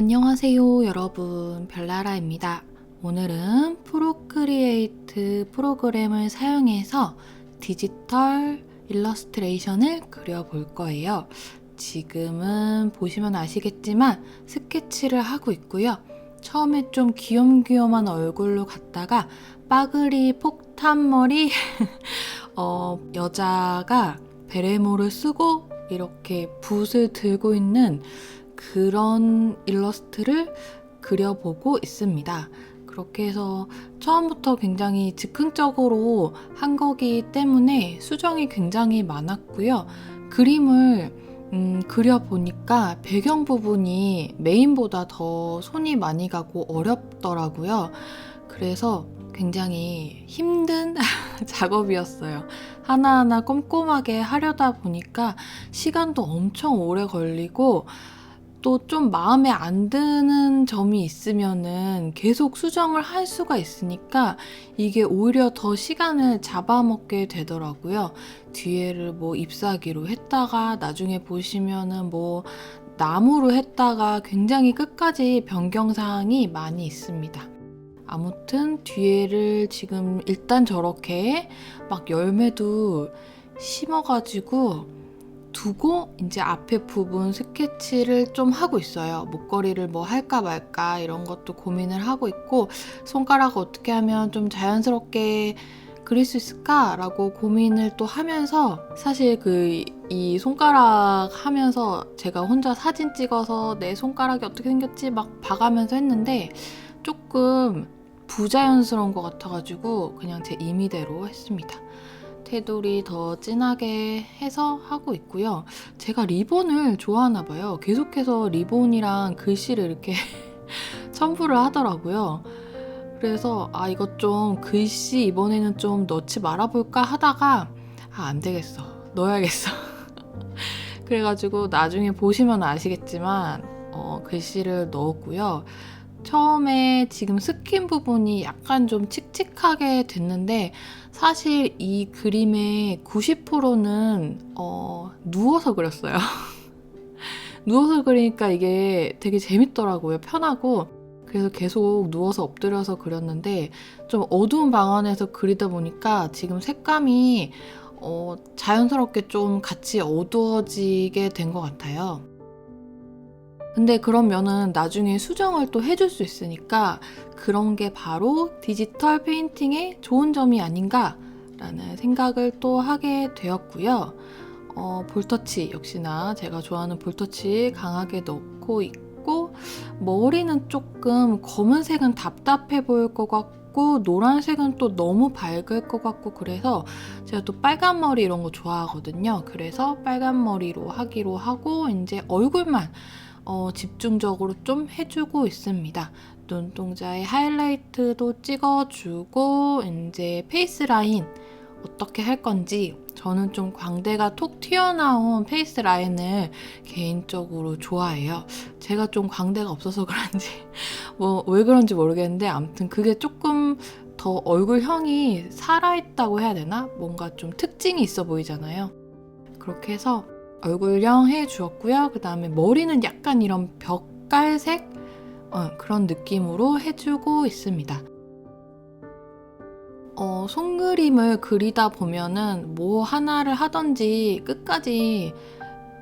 안녕하세요 여러분, 별나라입니다. 오늘은 프로크리에이트 프로그램을 사용해서 디지털 일러스트레이션을 그려볼 거예요. 지금은 보시면 아시겠지만 스케치를 하고 있고요. 처음에 좀 귀염귀염한 얼굴로 갔다가 빠글이 폭탄머리 여자가 베레모를 쓰고 이렇게 붓을 들고 있는 그런 일러스트를 그려보고 있습니다. 그렇게 해서 처음부터 굉장히 즉흥적으로 한 거기 때문에 수정이 굉장히 많았고요. 그림을 그려보니까 배경 부분이 메인보다 더 손이 많이 가고 어렵더라고요. 그래서 굉장히 힘든 작업이었어요. 하나하나 꼼꼼하게 하려다 보니까 시간도 엄청 오래 걸리고 또 좀 마음에 안 드는 점이 있으면은 계속 수정을 할 수가 있으니까 이게 오히려 더 시간을 잡아먹게 되더라고요. 뒤에를 뭐 잎사귀로 했다가 나중에 보시면은 뭐 나무로 했다가 굉장히 끝까지 변경사항이 많이 있습니다. 아무튼 뒤에를 지금 일단 저렇게 막 열매도 심어가지고 두고 이제 앞에 부분 스케치를 좀 하고 있어요. 목걸이를 뭐 할까 말까 이런 것도 고민을 하고 있고, 손가락을 어떻게 하면 좀 자연스럽게 그릴 수 있을까라고 고민을 또 하면서, 사실 이 손가락 하면서 제가 혼자 사진 찍어서 내 손가락이 어떻게 생겼지 막 봐가면서 했는데 조금 부자연스러운 것 같아가지고 그냥 제 임의대로 했습니다. 테두리 더 진하게 해서 하고 있고요. 제가 리본을 좋아하나 봐요. 계속해서 리본이랑 글씨를 이렇게 첨부를 하더라고요. 그래서 이것 좀 글씨 이번에는 좀 넣지 말아볼까 하다가 안 되겠어, 넣어야겠어. 그래가지고 나중에 보시면 아시겠지만 글씨를 넣었고요. 처음에 지금 스킨 부분이 약간 좀 칙칙하게 됐는데, 사실 이 그림의 90%는 누워서 그렸어요. 누워서 그리니까 이게 되게 재밌더라고요. 편하고. 그래서 계속 누워서 엎드려서 그렸는데, 좀 어두운 방안에서 그리다 보니까 지금 색감이 자연스럽게 좀 같이 어두워지게 된 것 같아요. 근데 그러면은 나중에 수정을 또 해줄 수 있으니까 그런 게 바로 디지털 페인팅의 좋은 점이 아닌가라는 생각을 또 하게 되었고요. 볼터치, 역시나 제가 좋아하는 볼터치 강하게 넣고 있고, 머리는 조금 검은색은 답답해 보일 것 같고 노란색은 또 너무 밝을 것 같고, 그래서 제가 또 빨간 머리 이런 거 좋아하거든요. 그래서 빨간 머리로 하기로 하고 이제 얼굴만 집중적으로 좀 해주고 있습니다. 눈동자에 하이라이트도 찍어주고, 이제 페이스 라인 어떻게 할 건지, 저는 좀 광대가 톡 튀어나온 페이스 라인을 개인적으로 좋아해요. 제가 좀 광대가 없어서 그런지 뭐 왜 그런지 모르겠는데, 아무튼 그게 조금 더 얼굴형이 살아있다고 해야 되나? 뭔가 좀 특징이 있어 보이잖아요. 그렇게 해서 얼굴형 해주었고요. 그 다음에 머리는 약간 이런 벽갈색 그런 느낌으로 해주고 있습니다. 손그림을 그리다 보면은 뭐 하나를 하던지 끝까지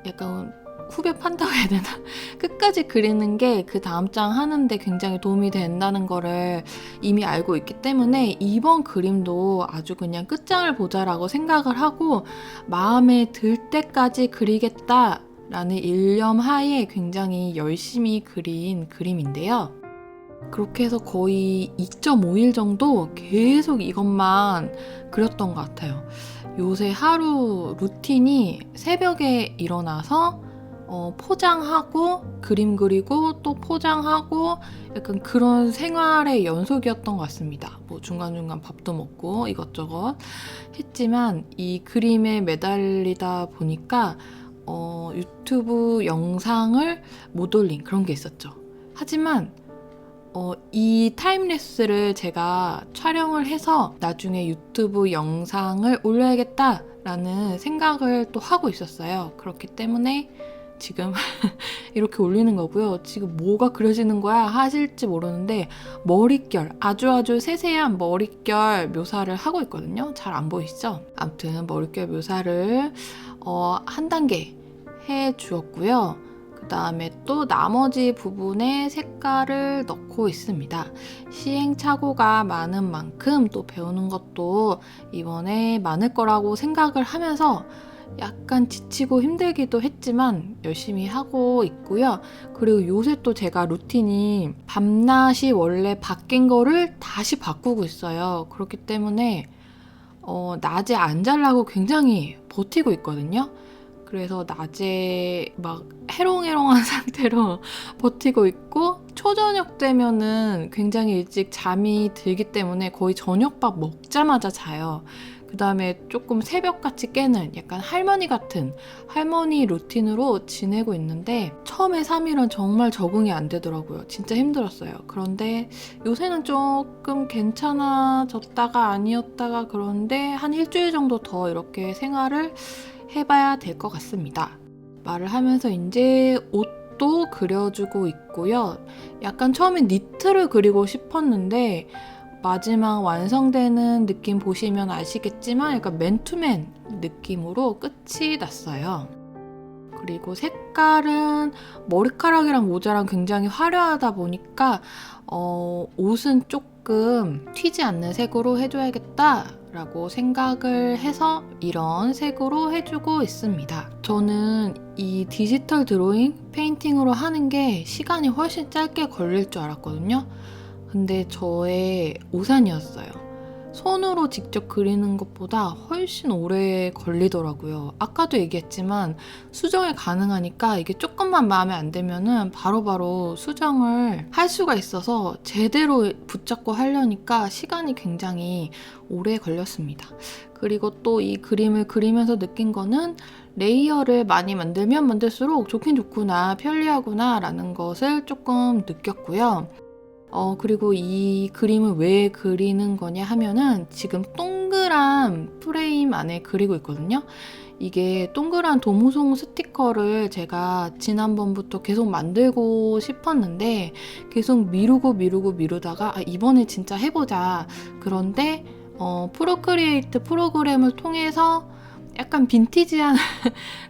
약간 후벼 판다고 해야 되나? 끝까지 그리는 게 그 다음 장 하는데 굉장히 도움이 된다는 거를 이미 알고 있기 때문에 이번 그림도 아주 그냥 끝장을 보자라고 생각을 하고 마음에 들 때까지 그리겠다라는 일념 하에 굉장히 열심히 그린 그림인데요. 그렇게 해서 거의 2.5일 정도 계속 이것만 그렸던 것 같아요. 요새 하루 루틴이 새벽에 일어나서 포장하고 그림 그리고 또 포장하고 약간 그런 생활의 연속이었던 것 같습니다. 뭐 중간중간 밥도 먹고 이것저것 했지만 이 그림에 매달리다 보니까 유튜브 영상을 못 올린 그런 게 있었죠. 하지만 이 타임랩스를 제가 촬영을 해서 나중에 유튜브 영상을 올려야겠다라는 생각을 또 하고 있었어요. 그렇기 때문에 지금 이렇게 올리는 거고요. 지금 뭐가 그려지는 거야 하실지 모르는데 머릿결, 아주 세세한 머릿결 묘사를 하고 있거든요. 잘 안 보이시죠? 아무튼 머릿결 묘사를 한 단계 해 주었고요. 그 다음에 또 나머지 부분에 색깔을 넣고 있습니다. 시행착오가 많은 만큼 또 배우는 것도 이번에 많을 거라고 생각을 하면서 약간 지치고 힘들기도 했지만 열심히 하고 있고요. 그리고 요새 또 제가 루틴이 밤낮이 원래 바뀐 거를 다시 바꾸고 있어요. 그렇기 때문에 낮에 안 자려고 굉장히 버티고 있거든요. 그래서 낮에 막 해롱해롱한 상태로 버티고 있고 초저녁 되면은 굉장히 일찍 잠이 들기 때문에 거의 저녁밥 먹자마자 자요. 그 다음에 조금 새벽같이 깨는 약간 할머니 같은 할머니 루틴으로 지내고 있는데 처음에 3일은 정말 적응이 안 되더라고요. 진짜 힘들었어요. 그런데 요새는 조금 괜찮아졌다가 아니었다가 그런데 한 일주일 정도 더 이렇게 생활을 해봐야 될 것 같습니다. 말을 하면서 이제 옷도 그려주고 있고요. 약간 처음엔 니트를 그리고 싶었는데 마지막 완성되는 느낌 보시면 아시겠지만 약간 맨투맨 느낌으로 끝이 났어요. 그리고 색깔은 머리카락이랑 모자랑 굉장히 화려하다 보니까 옷은 조금 튀지 않는 색으로 해줘야겠다 라고 생각을 해서 이런 색으로 해주고 있습니다. 저는 이 디지털 드로잉 페인팅으로 하는 게 시간이 훨씬 짧게 걸릴 줄 알았거든요. 근데 저의 오산이었어요. 손으로 직접 그리는 것보다 훨씬 오래 걸리더라고요. 아까도 얘기했지만 수정이 가능하니까 이게 조금만 마음에 안 들면은 바로바로 수정을 할 수가 있어서 제대로 붙잡고 하려니까 시간이 굉장히 오래 걸렸습니다. 그리고 또 이 그림을 그리면서 느낀 거는 레이어를 많이 만들면 만들수록 좋긴 좋구나, 편리하구나 라는 것을 조금 느꼈고요. 그리고 이 그림을 왜 그리는 거냐 하면은 지금 동그란 프레임 안에 그리고 있거든요. 이게 동그란 도무송 스티커를 제가 지난번부터 계속 만들고 싶었는데 계속 미루다가 이번에 진짜 해보자. 그런데 프로크리에이트 프로그램을 통해서 약간 빈티지한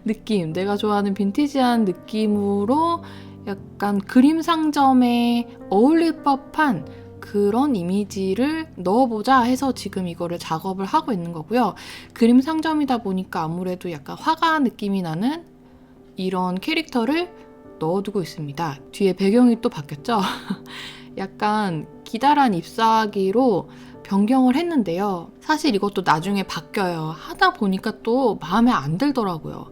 느낌, 내가 좋아하는 빈티지한 느낌으로 약간 그림 상점에 어울릴 법한 그런 이미지를 넣어보자 해서 지금 이거를 작업을 하고 있는 거고요. 그림 상점이다 보니까 아무래도 약간 화가 느낌이 나는 이런 캐릭터를 넣어두고 있습니다. 뒤에 배경이 또 바뀌었죠? 약간 기다란 잎사귀로 변경을 했는데요. 사실 이것도 나중에 바뀌어요. 하다 보니까 또 마음에 안 들더라고요.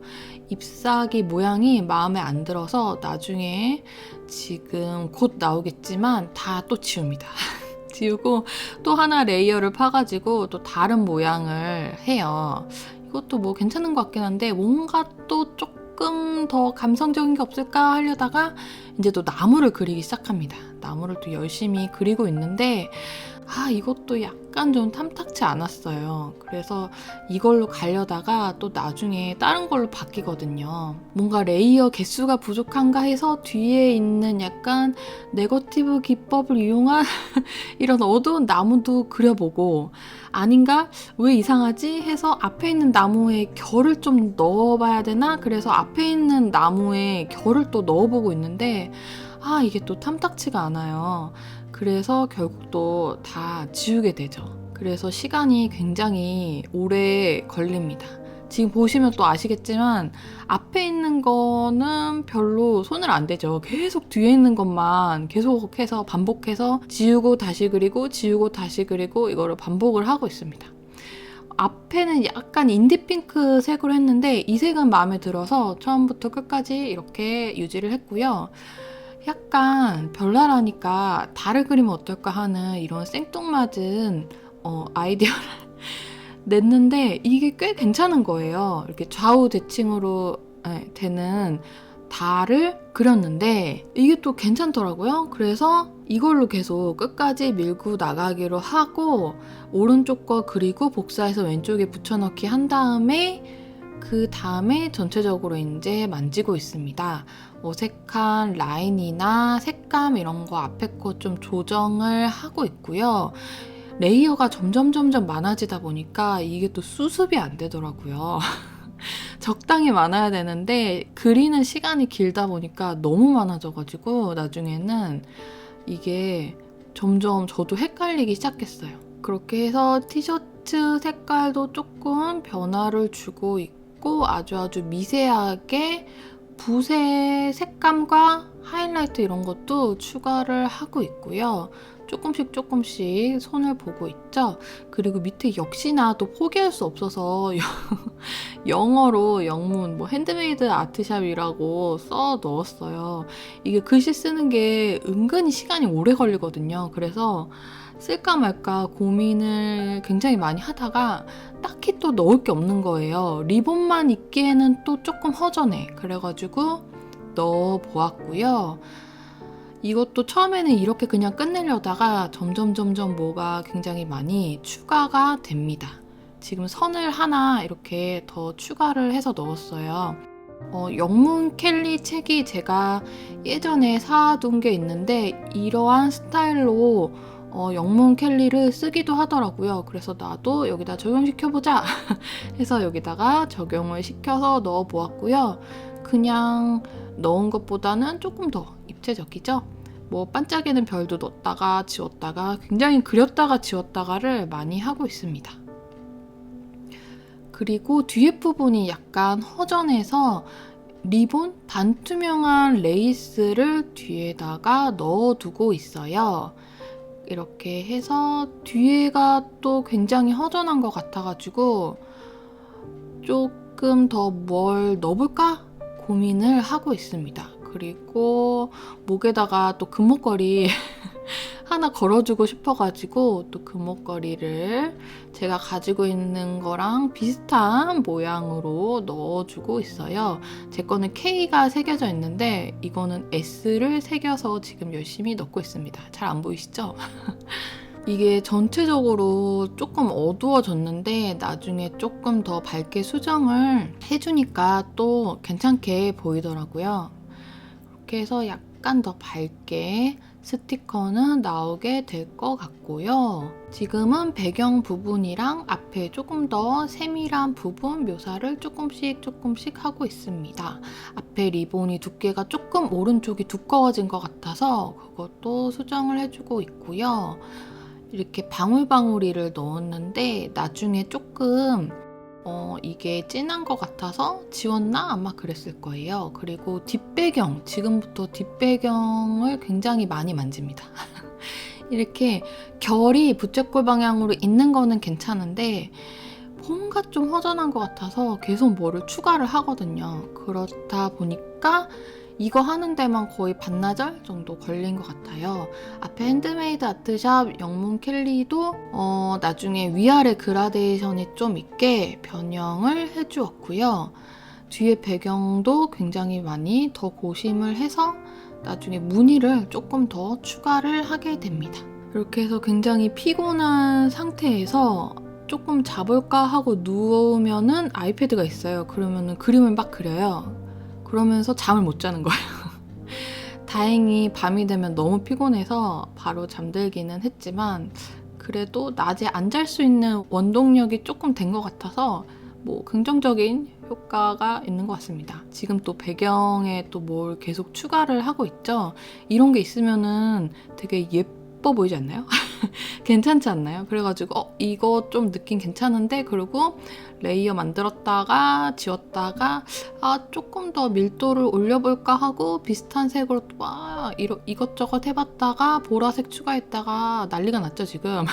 잎사귀 모양이 마음에 안 들어서 나중에 지금 곧 나오겠지만 다 또 지웁니다. 지우고 또 하나 레이어를 파가지고 또 다른 모양을 해요. 이것도 뭐 괜찮은 것 같긴 한데 뭔가 또 조금 더 감성적인 게 없을까 하려다가 이제 또 나무를 그리기 시작합니다. 나무를 또 열심히 그리고 있는데 이것도 약간 좀 탐탁치 않았어요. 그래서 이걸로 가려다가 또 나중에 다른 걸로 바뀌거든요. 뭔가 레이어 개수가 부족한가 해서 뒤에 있는 약간 네거티브 기법을 이용한 이런 어두운 나무도 그려보고 아닌가? 왜 이상하지? 해서 앞에 있는 나무에 결을 좀 넣어봐야 되나? 그래서 앞에 있는 나무에 결을 또 넣어보고 있는데 이게 또 탐탁치가 않아요. 그래서 결국 또 다 지우게 되죠. 그래서 시간이 굉장히 오래 걸립니다. 지금 보시면 또 아시겠지만 앞에 있는 거는 별로 손을 안 대죠. 계속 뒤에 있는 것만 계속해서 반복해서 지우고 다시 그리고 지우고 다시 그리고 이거를 반복을 하고 있습니다. 앞에는 약간 인디핑크 색으로 했는데 이 색은 마음에 들어서 처음부터 끝까지 이렇게 유지를 했고요. 약간 별나라니까 달을 그리면 어떨까 하는 이런 생뚱맞은 아이디어를 냈는데 이게 꽤 괜찮은 거예요. 이렇게 좌우 대칭으로 되는 달을 그렸는데 이게 또 괜찮더라고요. 그래서 이걸로 계속 끝까지 밀고 나가기로 하고 오른쪽 거 그리고 복사해서 왼쪽에 붙여넣기 한 다음에 그 다음에 전체적으로 이제 만지고 있습니다. 어색한 라인이나 색감 이런 거 앞에 거 좀 조정을 하고 있고요. 레이어가 점점 많아지다 보니까 이게 또 수습이 안 되더라고요. 적당히 많아야 되는데 그리는 시간이 길다 보니까 너무 많아져가지고 나중에는 이게 점점 저도 헷갈리기 시작했어요. 그렇게 해서 티셔츠 색깔도 조금 변화를 주고 있고 아주 미세하게 붓의 색감과 하이라이트 이런 것도 추가를 하고 있고요. 조금씩 손을 보고 있죠. 그리고 밑에 역시나 또 포기할 수 없어서 영어로 영문 핸드메이드 아트샵이라고 써 넣었어요. 이게 글씨 쓰는 게 은근히 시간이 오래 걸리거든요. 그래서 쓸까 말까 고민을 굉장히 많이 하다가 딱히 또 넣을 게 없는 거예요. 리본만 있기에는 또 조금 허전해. 그래가지고 넣어 보았고요. 이것도 처음에는 이렇게 그냥 끝내려다가 점점 뭐가 굉장히 많이 추가가 됩니다. 지금 선을 하나 이렇게 더 추가를 해서 넣었어요. 영문 켈리 책이 제가 예전에 사둔 게 있는데 이러한 스타일로 영문 켈리를 쓰기도 하더라고요. 그래서 나도 여기다 적용시켜보자 해서 여기다가 적용을 시켜서 넣어보았고요. 그냥 넣은 것보다는 조금 더 입체적이죠? 반짝이는 별도 넣었다가 지웠다가 굉장히 그렸다가 지웠다가를 많이 하고 있습니다. 그리고 뒤에 부분이 약간 허전해서 리본 반투명한 레이스를 뒤에다가 넣어두고 있어요. 이렇게 해서 뒤에가 또 굉장히 허전한 것 같아가지고 조금 더 뭘 넣어볼까 고민을 하고 있습니다. 그리고 목에다가 또 금목걸이 하나 걸어주고 싶어가지고 또 금목걸이를 제가 가지고 있는 거랑 비슷한 모양으로 넣어주고 있어요. 제 거는 K가 새겨져 있는데 이거는 S를 새겨서 지금 열심히 넣고 있습니다. 잘 안 보이시죠? 이게 전체적으로 조금 어두워졌는데 나중에 조금 더 밝게 수정을 해주니까 또 괜찮게 보이더라고요. 이렇게 해서 약간 더 밝게 스티커는 나오게 될 것 같고요. 지금은 배경 부분이랑 앞에 조금 더 세밀한 부분 묘사를 조금씩 하고 있습니다. 앞에 리본이 두께가 조금 오른쪽이 두꺼워진 것 같아서 그것도 수정을 해주고 있고요. 이렇게 방울방울이를 넣었는데 나중에 조금 이게 진한 것 같아서 지웠나? 아마 그랬을 거예요. 그리고 뒷배경, 지금부터 뒷배경을 굉장히 많이 만집니다. 이렇게 결이 부채꼴 방향으로 있는 거는 괜찮은데 뭔가 좀 허전한 것 같아서 계속 뭐를 추가를 하거든요. 그렇다 보니까 이거 하는 데만 거의 반나절 정도 걸린 것 같아요. 앞에 핸드메이드 아트샵 영문 켈리도 나중에 위아래 그라데이션이 좀 있게 변형을 해주었고요. 뒤에 배경도 굉장히 많이 더 고심을 해서 나중에 무늬를 조금 더 추가를 하게 됩니다. 이렇게 해서 굉장히 피곤한 상태에서 조금 자볼까 하고 누우면은 아이패드가 있어요. 그러면은 그림을 막 그려요. 그러면서 잠을 못 자는 거예요. 다행히 밤이 되면 너무 피곤해서 바로 잠들기는 했지만 그래도 낮에 안 잘 수 있는 원동력이 조금 된 것 같아서 긍정적인 효과가 있는 것 같습니다. 지금 또 배경에 또 뭘 계속 추가를 하고 있죠. 이런 게 있으면은 되게 예뻐 보이지 않나요? 괜찮지 않나요? 그래가지고 이거 좀 느낌 괜찮은데 그리고 레이어 만들었다가 지웠다가 조금 더 밀도를 올려볼까 하고 비슷한 색으로 이것저것 해봤다가 보라색 추가했다가 난리가 났죠 지금.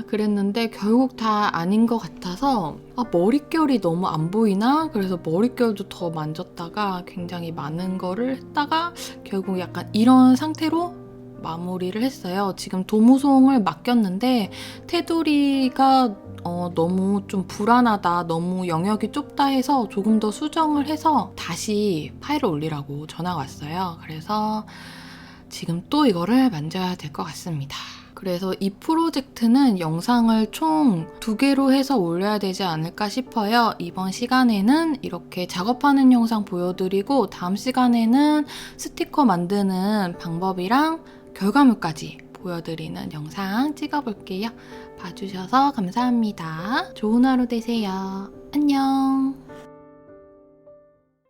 그랬는데 결국 다 아닌 것 같아서 머릿결이 너무 안 보이나? 그래서 머릿결도 더 만졌다가 굉장히 많은 거를 했다가 결국 약간 이런 상태로 마무리를 했어요. 지금 도무송을 맡겼는데 테두리가 너무 좀 불안하다, 너무 영역이 좁다 해서 조금 더 수정을 해서 다시 파일을 올리라고 전화가 왔어요. 그래서 지금 또 이거를 만져야 될 것 같습니다. 그래서 이 프로젝트는 영상을 총 2개로 해서 올려야 되지 않을까 싶어요. 이번 시간에는 이렇게 작업하는 영상 보여드리고 다음 시간에는 스티커 만드는 방법이랑 결과물까지 보여드리는 영상 찍어볼게요. 봐주셔서 감사합니다. 좋은 하루 되세요. 안녕.